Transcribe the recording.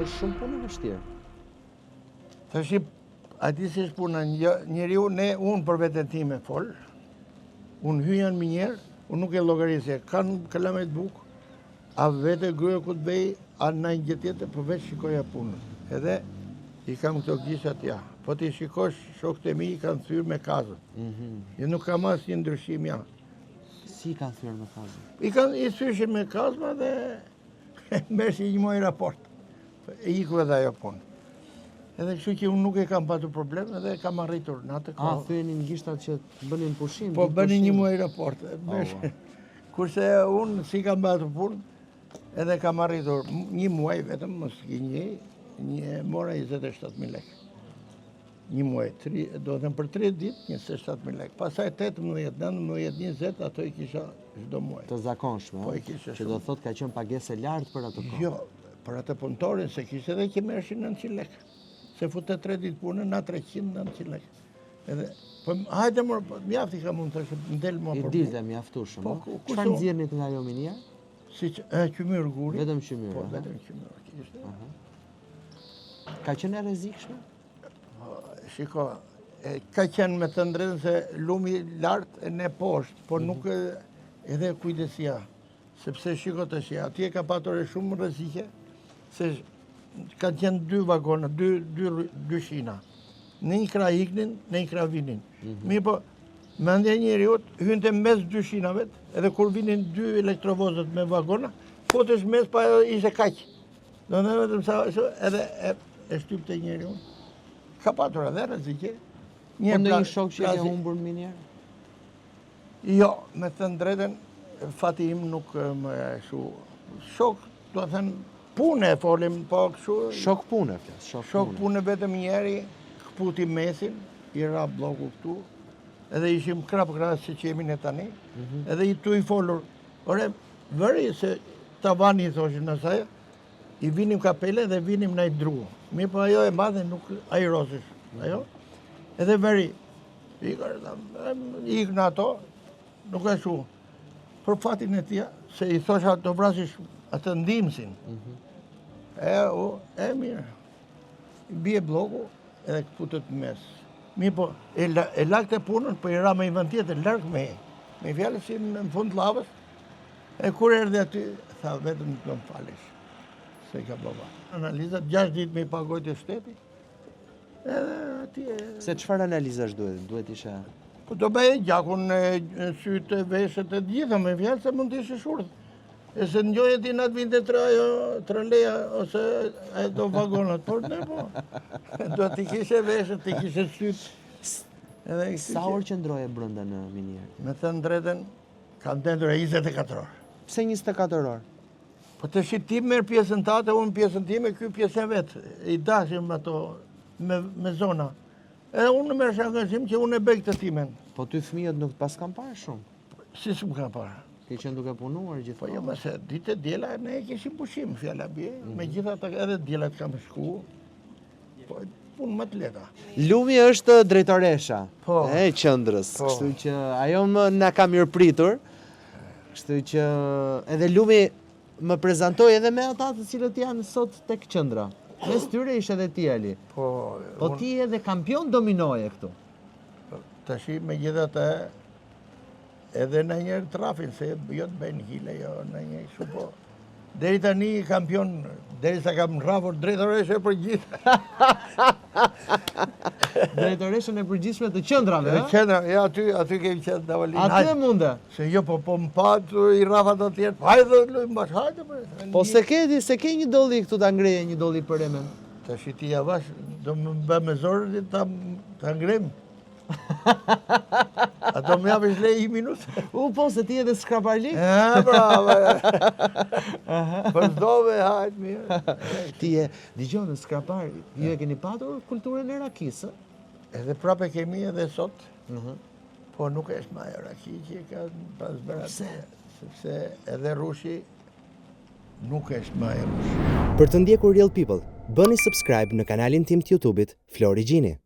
është shumë punë e vështirë. Tash ati si është puna, njeriu unë për veten time fol, unë hyjan minjerë, unë nuk e llogarisje, kanë kalamet bukë, a vete gryë ku të bej, a në një gjë tjetër, përveç shikoja punën. Edhe i kam këto gishtat ja. Po ti shikosh shokët e mi i kanë thyrë me kazën. Jo nuk kam asnjë ndryshim ja. Si kanë thyrë me kazën? I thyshin me kazma dhe mërsi një muaj raport. E iku edhe ajo punë. Edhe kështu që unë nuk e kam patur problem edhe kam arritur në atë kohë. Thyenin gishtat që bënin pushim? Po bënin një muaj raport. Kurse unë si kam patur punë, edhe kam arritur një muaj vetëm, mos mora 27.000 lekë. Një muaj, do të thënë për 3 ditë 27.000 lekë. Pastaj 18, 19, 20 ato i kisha çdo muaj. Të zakonshme, po, i kisha që do thotë ka qenë pagesë e lartë për atë kohë. Jo, për atë punëtorin se kishte edhe që merreshin 900 lekë. Se futet 3 ditë punë na 300-900 lekë. Edhe po hajde më mjafti ka mund të ndel më për. I dilte mjaftueshëm. Çfarë nxjerrnit nga ajo minia? Siç qymyr guri. Vetëm qymyr. Po vetëm qymyr kishte. Ka qenë e rrezikshme? Shiko, ka qenë me të drejtën se lumi lartë e ne poshtë, por nuk edhe kujdesia. Sepse shiko të shi, atje ka patur e shumë rrezike, se ka qenë 2 vagona, 2 shina. Në një krah iknin, në një krah vinin. Mirë po, mendja njeriut hynte mes 2 shinave, edhe kur vinin 2 elektrovozët me vagona, futesh mes pa ishte kaq. Do në vetëm sa edhe e shtypte njeriu. Ka patur edhe rrezike. Po në një shok që ke humbur në minier? Jo, me të drejtën, fati im nuk më shu. Shok, do të thënë, pune folim, po kështu. Shok pune, flas. Shok pune vetëm njeri, këputi mesin, i ra bloku këtu, edhe ishim krap që jemi ne tani, edhe i tu i folur. Ore, vëri se tavani i thoshin asaj, i vinim kapele dhe vinim në i dru. Mi po ajo e madhe nuk ajrosish. Ajo? Edhe veri. Ik në ato, nuk e shu. Për fatin e tia, se i thosha të vrasish atë ndimësin. E mirë. I bje bloku edhe këputët mes. Mi po, e lakte punën, po i ra me i vend tjetër, larg me e. Me fjallë si në fund lavës. E kur erdhe aty, tha vetëm të më falish. Se ka blova. Analizat 6 ditë me i pagojt e shteti. Edhe atje... Se çfarë analizash duhet? Duhet isha... Po do bëj gjakun, sytë, veshët e gjitha me fjallë se mund të ishe shurth. E se njojë ti natë vinte 3 leja ose do vagonat, por ne po. Do t'i kishe veshët, t'i kishe sytë. Sa orë që ndroje brënda në minier? Me të drejtën, kam tendur 24 orë. Pse 24 orë? Po të shi ti merë pjesën tate, unë pjesën time, kjo pjesën vetë. I dashim ato me zona. Edhe unë merë shangazim që unë e bëj këtë timen. Po ty fëmijët nuk pas kam parë shumë? Si s'm kam parë. Ke qenë duke punuar gjithë? Po jo, mëse ditë e djela ne e kishim pushim, fjalla bje. Me gjitha edhe djelat kam shku. Po punë më të leta. Lumi është drejtoresha e qendrës, kështu që ajo më na ka mirëpritur. Kështu që edhe Lumi më prezantoi edhe me ata të cilët janë sot tek qendra. Mes tyre ishte edhe ti, Ali. Po ti edhe kampion dominoje këtu. Tashi me gjithatë edhe në njerë trafin, se jo të bëjnë hile, jo në njerë shu po. Deri tani kampion, deri sa kam rrafur drejtoreshe për gjithë. Drejtoreshën e përgjithshme të qendrave, ha? Qendra, ja aty kemi qenë Davalin. Aty e munde? Se jo, po më patë i rrafat të tjerë, hajde lujmë bash, hajde për. Po se ke një dolli këtu ta ngreje, një dolli për emen? Ta shi ti javash, do më bë me zorë ta ngrem. Ato më javish lej i minutë. Po, se ti edhe skraparlik? Bravo. Përdove, hajtë mirë. Ti e, digjoj në skrapar, ju e keni patur kulturën e rakisë? Edhe prape kemi edhe sot, po nuk është ma e raki që ka pas bërate. Sepse edhe rushi nuk është ma e rushi. Për të ndjekur Real People, bëni subscribe në kanalin tim të YouTube-it Flori Gjini.